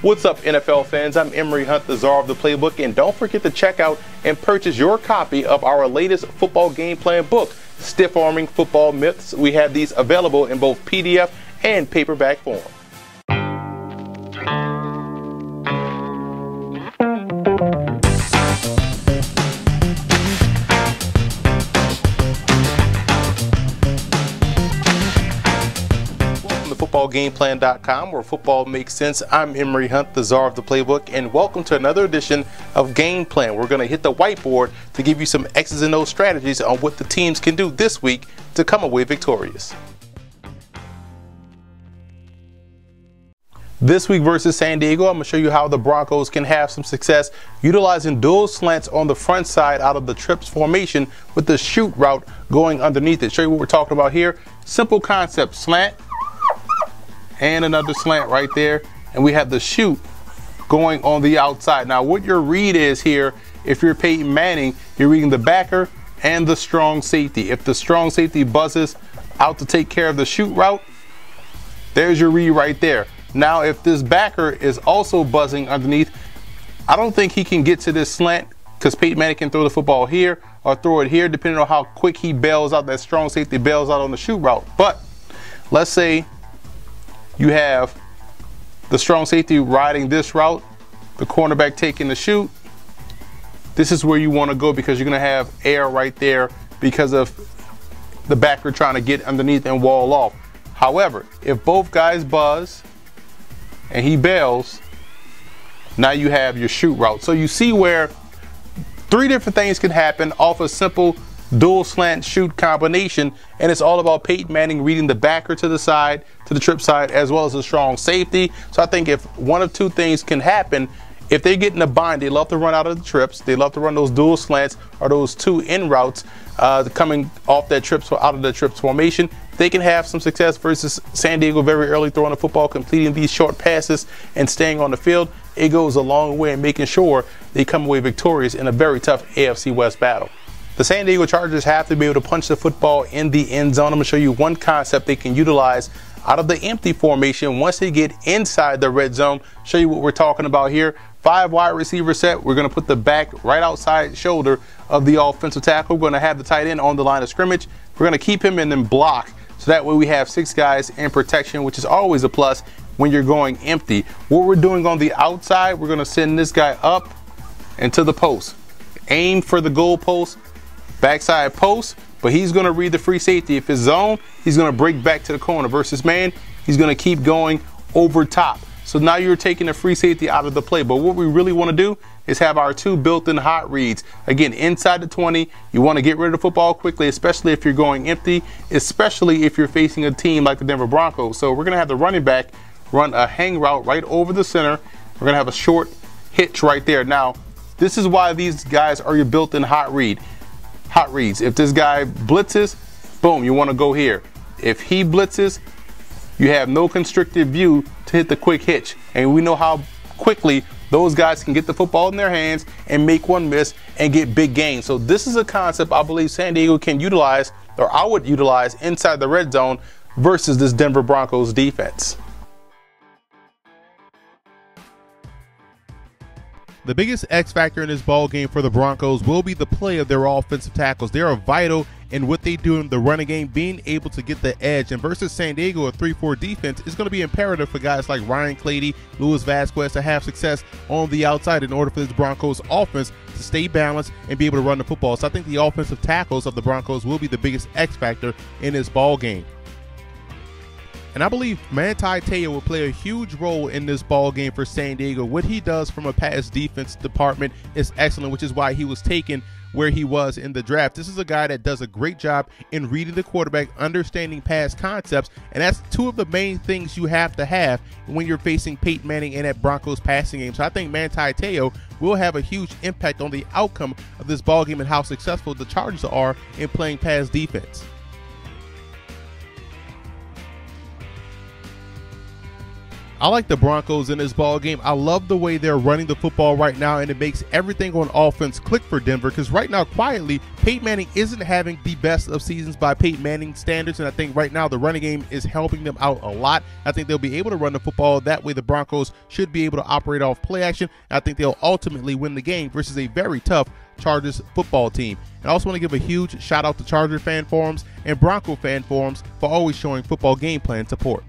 What's up, NFL fans? I'm Emory Hunt, the czar of the playbook, and don't forget to check out and purchase your copy of our latest football game plan book, Stiff Arming Football Myths. We have these available in both PDF and paperback form. FootballGamePlan.com, where football makes sense. I'm Emory Hunt, the czar of the playbook, and welcome to another edition of Game Plan. We're going to hit the whiteboard to give you some X's and O's strategies on what the teams can do this week to come away victorious. This week versus San Diego, I'm going to show you how the Broncos can have some success utilizing dual slants on the front side out of the trips formation with the shoot route going underneath it. Show you what we're talking about here. Simple concept: slant and another slant right there, and we have the shoot going on the outside. Now what your read is here, if you're Peyton Manning, you're reading the backer and the strong safety. If the strong safety buzzes out to take care of the shoot route, there's your read right there. Now if this backer is also buzzing underneath, I don't think he can get to this slant because Peyton Manning can throw the football here or throw it here depending on how quick he bails out, that strong safety bails out on the shoot route. But let's say you have the strong safety riding this route, the cornerback taking the shoot. This is where you want to go because you're going to have air right there because of the backer trying to get underneath and wall off. However, if both guys buzz and he bails, now you have your shoot route. So you see where three different things can happen off a simple dual slant shoot combination, and it's all about Peyton Manning reading the backer to the side, to the trip side, as well as a strong safety. So I think if one of two things can happen, if they get in a bind, they love to run out of the trips, they love to run those dual slants or those two in routes coming off that trips or out of the trips formation, they can have some success versus San Diego very early throwing the football, completing these short passes and staying on the field. It goes a long way in making sure they come away victorious in a very tough AFC West battle. The San Diego Chargers have to be able to punch the football in the end zone. I'm going to show you one concept they can utilize out of the empty formation once they get inside the red zone. Show you what we're talking about here. 5 wide receiver set. We're going to put the back right outside shoulder of the offensive tackle. We're going to have the tight end on the line of scrimmage. We're going to keep him in and block. So that way we have 6 guys in protection, which is always a plus when you're going empty. What we're doing on the outside, we're going to send this guy up and to the post. Aim for the goal post. Backside post, but he's going to read the free safety. If it's zone, he's going to break back to the corner. Versus man, he's going to keep going over top. So now you're taking the free safety out of the play. But what we really want to do is have our 2 built-in hot reads. Again, inside the 20, you want to get rid of the football quickly, especially if you're going empty, especially if you're facing a team like the Denver Broncos. So we're going to have the running back run a hang route right over the center. We're going to have a short hitch right there. Now, this is why these guys are your built-in hot reads. If this guy blitzes, boom, you want to go here. If he blitzes, you have no constricted view to hit the quick hitch. And we know how quickly those guys can get the football in their hands and make one miss and get big gains. So this is a concept I believe San Diego can utilize, or I would utilize inside the red zone versus this Denver Broncos defense. The biggest X factor in this ball game for the Broncos will be the play of their offensive tackles. They are vital in what they do in the running game, being able to get the edge. And versus San Diego, a 3-4 defense, is going to be imperative for guys like Ryan Clady, Luis Vasquez to have success on the outside in order for this Broncos offense to stay balanced and be able to run the football. So I think the offensive tackles of the Broncos will be the biggest X factor in this ball game. And I believe Manti Te'o will play a huge role in this ball game for San Diego. What he does from a pass defense department is excellent, which is why he was taken where he was in the draft. This is a guy that does a great job in reading the quarterback, understanding pass concepts, and that's 2 of the main things you have to have when you're facing Peyton Manning in that Broncos passing game. So I think Manti Te'o will have a huge impact on the outcome of this ball game and how successful the Chargers are in playing pass defense. I like the Broncos in this ball game. I love the way they're running the football right now, and it makes everything on offense click for Denver, because right now, quietly, Peyton Manning isn't having the best of seasons by Peyton Manning standards, and I think right now the running game is helping them out a lot. I think they'll be able to run the football. That way the Broncos should be able to operate off play action. I think they'll ultimately win the game versus a very tough Chargers football team. And I also want to give a huge shout out to Charger fan forums and Bronco fan forums for always showing football game plan support.